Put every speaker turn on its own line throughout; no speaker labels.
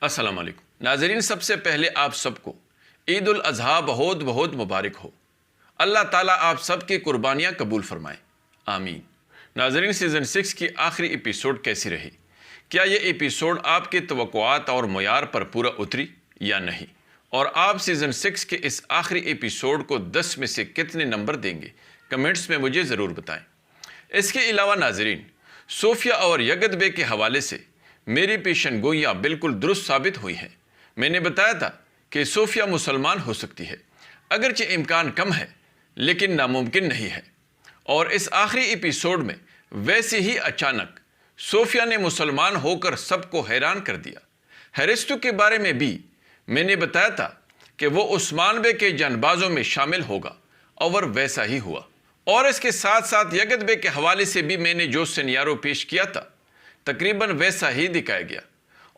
السلام علیکم ناظرین، سب سے پہلے آپ سب کو عید الاضحیٰ بہت بہت مبارک ہو۔ اللہ تعالیٰ آپ سب کی قربانیاں قبول فرمائے، آمین۔ ناظرین، سیزن 6 کی آخری ایپیسوڈ کیسی رہی؟ کیا یہ ایپیسوڈ آپ کی توقعات اور معیار پر پورا اتری یا نہیں؟ اور آپ سیزن 6 کے اس آخری ایپیسوڈ کو 10 میں سے کتنے نمبر دیں گے؟ کمنٹس میں مجھے ضرور بتائیں۔ اس کے علاوہ ناظرین، صوفیہ اور یگدبے کے حوالے سے میری پیشن گوئیاں بالکل درست ثابت ہوئی ہیں۔ میں نے بتایا تھا کہ صوفیہ مسلمان ہو سکتی ہے، اگرچہ امکان کم ہے لیکن ناممکن نہیں ہے۔ اور اس آخری ایپیسوڈ میں ویسے ہی اچانک صوفیہ نے مسلمان ہو کر سب کو حیران کر دیا۔ ہیرستو کے بارے میں بھی میں نے بتایا تھا کہ وہ عثمان بے کے جنبازوں میں شامل ہوگا، اور ویسا ہی ہوا۔ اور اس کے ساتھ ساتھ یگدبے کے حوالے سے بھی میں نے جو سینیارو پیش کیا تھا تقریباً ویسا ہی دکھایا گیا،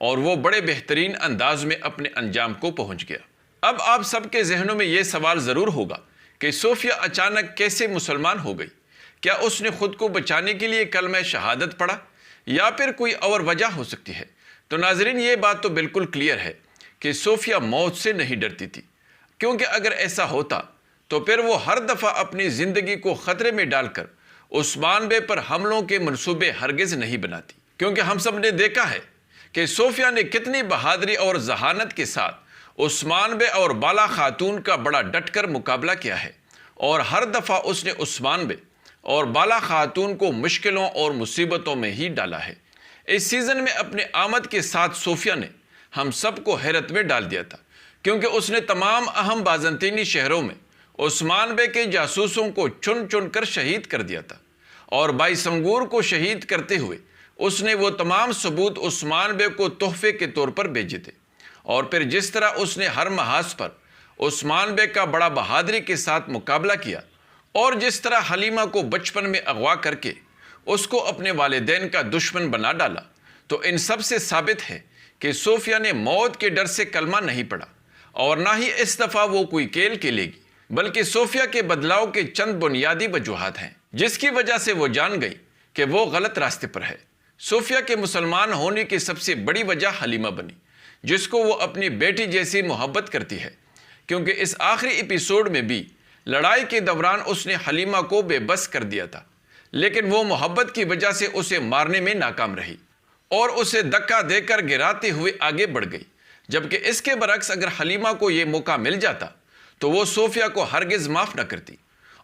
اور وہ بڑے بہترین انداز میں اپنے انجام کو پہنچ گیا۔ اب آپ سب کے ذہنوں میں یہ سوال ضرور ہوگا کہ صوفیہ اچانک کیسے مسلمان ہو گئی؟ کیا اس نے خود کو بچانے کے لیے کلمہ شہادت پڑھا یا پھر کوئی اور وجہ ہو سکتی ہے؟ تو ناظرین، یہ بات تو بالکل کلیئر ہے کہ صوفیہ موت سے نہیں ڈرتی تھی، کیونکہ اگر ایسا ہوتا تو پھر وہ ہر دفعہ اپنی زندگی کو خطرے میں ڈال کر عثمان بے پر حملوں کے منصوبے ہرگز نہیں بناتی۔ کیونکہ ہم سب نے دیکھا ہے کہ صوفیہ نے کتنی بہادری اور ذہانت کے ساتھ عثمان بے اور بالا خاتون کا بڑا ڈٹ کر مقابلہ کیا ہے، اور ہر دفعہ اس نے عثمان بے اور بالا خاتون کو مشکلوں اور مصیبتوں میں ہی ڈالا ہے۔ اس سیزن میں اپنے آمد کے ساتھ صوفیہ نے ہم سب کو حیرت میں ڈال دیا تھا، کیونکہ اس نے تمام اہم بازنطینی شہروں میں عثمان بے کے جاسوسوں کو چن چن کر شہید کر دیا تھا، اور بائی سنگور کو شہید کرتے ہوئے اس نے وہ تمام ثبوت عثمان بے کو تحفے کے طور پر بھیجے تھے۔ اور پھر جس طرح اس نے ہر محاذ پر عثمان بے کا بڑا بہادری کے ساتھ مقابلہ کیا، اور جس طرح حلیمہ کو بچپن میں اغوا کر کے اس کو اپنے والدین کا دشمن بنا ڈالا، تو ان سب سے ثابت ہے کہ صوفیہ نے موت کے ڈر سے کلمہ نہیں پڑھا، اور نہ ہی اس دفعہ وہ کوئی کیل کھیلے گی، بلکہ صوفیہ کے بدلاؤ کے چند بنیادی وجوہات ہیں جس کی وجہ سے وہ جان گئی کہ وہ غلط راستے پر ہے۔ صوفیہ کے مسلمان ہونے کی سب سے بڑی وجہ حلیمہ بنی، جس کو وہ اپنی بیٹی جیسی محبت کرتی ہے، کیونکہ اس آخری ایپیسوڈ میں بھی لڑائی کے دوران اس نے حلیمہ کو بے بس کر دیا تھا، لیکن وہ محبت کی وجہ سے اسے مارنے میں ناکام رہی اور اسے دھکا دے کر گراتے ہوئے آگے بڑھ گئی، جبکہ اس کے برعکس اگر حلیمہ کو یہ موقع مل جاتا تو وہ صوفیہ کو ہرگز معاف نہ کرتی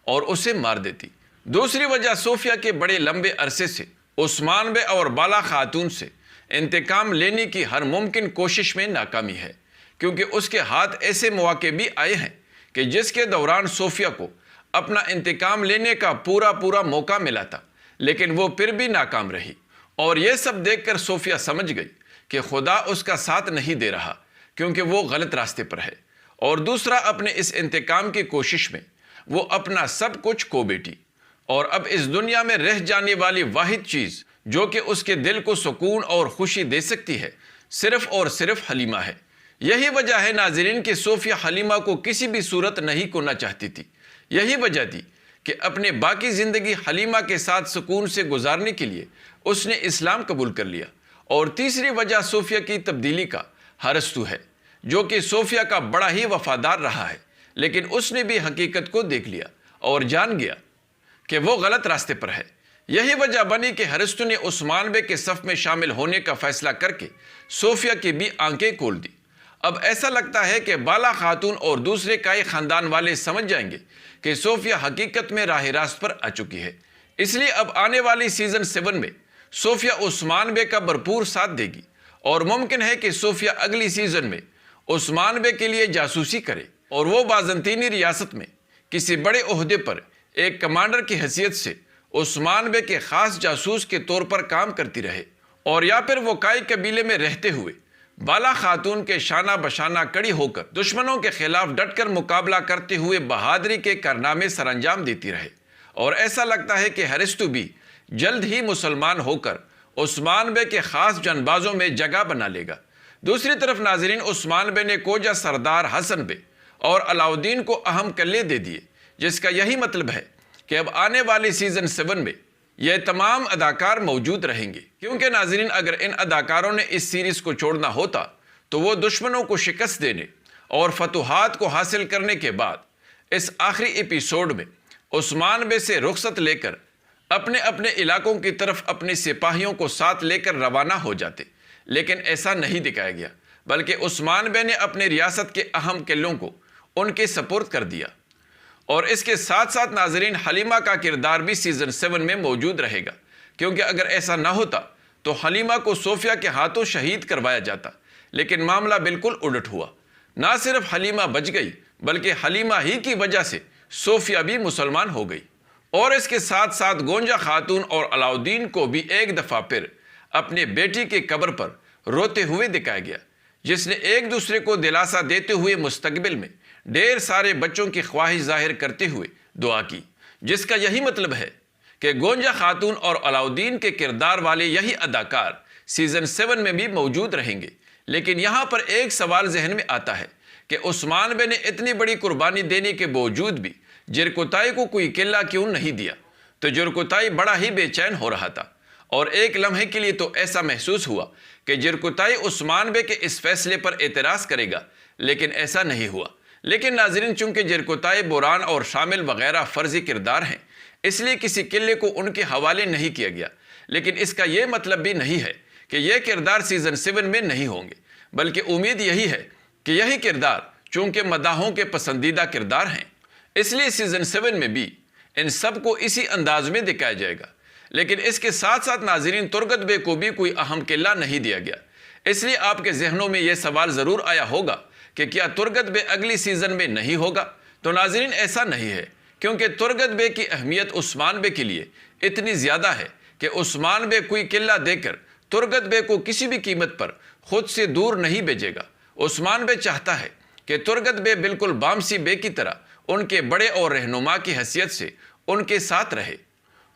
اور اسے مار دیتی۔ دوسری وجہ صوفیہ کے بڑے لمبے عرصے سے عثمان بے اور بالا خاتون سے انتقام لینے کی ہر ممکن کوشش میں ناکامی ہے، کیونکہ اس کے ہاتھ ایسے مواقع بھی آئے ہیں کہ جس کے دوران صوفیہ کو اپنا انتقام لینے کا پورا موقع ملا تھا، لیکن وہ پھر بھی ناکام رہی۔ اور یہ سب دیکھ کر صوفیہ سمجھ گئی کہ خدا اس کا ساتھ نہیں دے رہا، کیونکہ وہ غلط راستے پر ہے۔ اور دوسرا، اپنے اس انتقام کی کوشش میں وہ اپنا سب کچھ کھو بیٹھی، اور اب اس دنیا میں رہ جانے والی واحد چیز جو کہ اس کے دل کو سکون اور خوشی دے سکتی ہے، صرف اور صرف حلیمہ ہے۔ یہی وجہ ہے ناظرین کہ صوفیہ حلیمہ کو کسی بھی صورت نہیں کھونا چاہتی تھی۔ یہی وجہ تھی کہ اپنے باقی زندگی حلیمہ کے ساتھ سکون سے گزارنے کے لیے اس نے اسلام قبول کر لیا۔ اور تیسری وجہ صوفیہ کی تبدیلی کا ہرستو ہے، جو کہ صوفیہ کا بڑا ہی وفادار رہا ہے، لیکن اس نے بھی حقیقت کو دیکھ لیا اور جان گیا کہ وہ غلط راستے پر ہے۔ یہی وجہ بنی کہ ہرستو نے عثمان بے کے صف میں شامل ہونے کا فیصلہ کر کے صوفیہ کی بھی آنکھیں کھول دی۔ اب ایسا لگتا ہے کہ بالا خاتون اور دوسرے کئی خاندان والے سمجھ جائیں گے کہ صوفیہ حقیقت میں راہ راست پر آ چکی ہے، اس لیے اب آنے والی سیزن 7 میں صوفیہ عثمان بے کا بھرپور ساتھ دے گی، اور ممکن ہے کہ صوفیہ اگلی سیزن میں عثمان بے کے لیے جاسوسی کرے، اور وہ بازنطینی ریاست میں کسی بڑے عہدے پر ایک کمانڈر کی حیثیت سے عثمان بے کے خاص جاسوس کے طور پر کام کرتی رہے، اور یا پھر وہ کائی قبیلے میں رہتے ہوئے بالا خاتون کے شانہ بشانہ کڑی ہو کر دشمنوں کے خلاف ڈٹ کر مقابلہ کرتے ہوئے بہادری کے کارنامے سر انجام دیتی رہے۔ اور ایسا لگتا ہے کہ ہرستو بھی جلد ہی مسلمان ہو کر عثمان بے کے خاص جنبازوں میں جگہ بنا لے گا۔ دوسری طرف ناظرین، عثمان بے نے کوجہ سردار حسن بے اور علاؤدین کو اہم کلے دے دیے، جس کا یہی مطلب ہے کہ اب آنے والی سیزن 7 میں یہ تمام اداکار موجود رہیں گے، کیونکہ ناظرین اگر ان اداکاروں نے اس سیریز کو چھوڑنا ہوتا تو وہ دشمنوں کو شکست دینے اور فتوحات کو حاصل کرنے کے بعد اس آخری ایپیسوڈ میں عثمان بے سے رخصت لے کر اپنے اپنے علاقوں کی طرف اپنے سپاہیوں کو ساتھ لے کر روانہ ہو جاتے، لیکن ایسا نہیں دکھایا گیا، بلکہ عثمان بے نے اپنے ریاست کے اہم قلعوں کو ان کے سپرد کر دیا۔ اور اس کے ساتھ ساتھ ناظرین، حلیمہ کا کردار بھی سیزن 7 میں موجود رہے گا، کیونکہ اگر ایسا نہ ہوتا تو حلیمہ کو صوفیہ کے ہاتھوں شہید کروایا جاتا، لیکن معاملہ بالکل الٹ ہوا۔ نہ صرف حلیمہ بچ گئی، بلکہ حلیمہ ہی کی وجہ سے صوفیہ بھی مسلمان ہو گئی۔ اور اس کے ساتھ ساتھ گونجا خاتون اور علاؤدین کو بھی ایک دفعہ پھر اپنے بیٹی کے قبر پر روتے ہوئے دکھایا گیا، جس نے ایک دوسرے کو دلاسا دیتے ہوئے مستقبل میں ڈھیر سارے بچوں کی خواہش ظاہر کرتے ہوئے دعا کی، جس کا یہی مطلب ہے کہ گونجا خاتون اور علاؤدین کے کردار والے یہی اداکار سیزن 7 میں بھی موجود رہیں گے۔ لیکن یہاں پر ایک سوال ذہن میں آتا ہے کہ عثمان بے نے اتنی بڑی قربانی دینے کے باوجود بھی جرکوتائی کو کوئی قلعہ کیوں نہیں دیا؟ تو جرکوتائی بڑا ہی بے چین ہو رہا تھا، اور ایک لمحے کے لیے تو ایسا محسوس ہوا کہ جرکوتائی عثمان بے کے اس فیصلے پر اعتراض کرے گا، لیکن ایسا نہیں ہوا۔ لیکن ناظرین، چونکہ جرکوتائی بوران اور شامل وغیرہ فرضی کردار ہیں، اس لیے کسی قلعے کو ان کے حوالے نہیں کیا گیا۔ لیکن اس کا یہ مطلب بھی نہیں ہے کہ یہ کردار سیزن 7 میں نہیں ہوں گے، بلکہ امید یہی ہے کہ یہی کردار چونکہ مداحوں کے پسندیدہ کردار ہیں، اس لیے سیزن 7 میں بھی ان سب کو اسی انداز میں دکھایا جائے گا۔ لیکن اس کے ساتھ ساتھ ناظرین، ترگت بے کو بھی کوئی اہم قلعہ نہیں دیا گیا، اس لیے آپ کے ذہنوں میں یہ سوال ضرور آیا ہوگا کہ کیا ترگت بے اگلی سیزن میں نہیں ہوگا؟ تو ناظرین، ایسا نہیں ہے، کیونکہ ترگت بے کی اہمیت عثمان بے کے لیے اتنی زیادہ ہے کہ عثمان بے کوئی قلعہ دے کر ترگت بے کو کسی بھی قیمت پر خود سے دور نہیں بھیجے گا۔ عثمان بے چاہتا ہے کہ ترگت بے بالکل بامسی بے کی طرح ان کے بڑے اور رہنما کی حیثیت سے ان کے ساتھ رہے،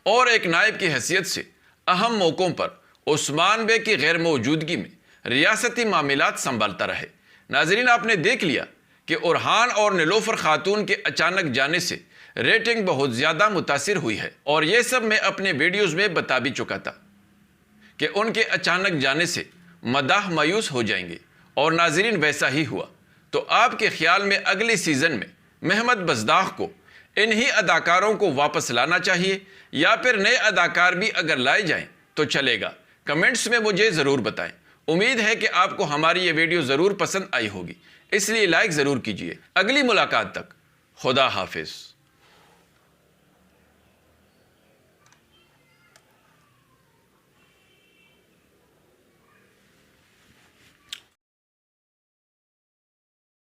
اور ایک نائب کی حیثیت سے اہم موقعوں پر عثمان بے کی غیر موجودگی میں ریاستی معاملات سنبھالتا رہے۔ ناظرین، آپ نے دیکھ لیا کہ اورحان اور نیلوفر خاتون کے اچانک جانے سے ریٹنگ بہت زیادہ متاثر ہوئی ہے، اور یہ سب میں اپنے ویڈیوز میں بتا بھی چکا تھا کہ ان کے اچانک جانے سے مداح مایوس ہو جائیں گے، اور ناظرین ویسا ہی ہوا۔ تو آپ کے خیال میں اگلی سیزن میں محمد بزداخ کو انہی اداکاروں کو واپس لانا چاہیے، یا پھر نئے اداکار بھی اگر لائے جائیں تو چلے گا؟ کمنٹس میں مجھے ضرور بتائیں۔ امید ہے کہ آپ کو ہماری یہ ویڈیو ضرور پسند آئی ہوگی، اس لیے لائک ضرور کیجیے۔ اگلی ملاقات تک خدا حافظ۔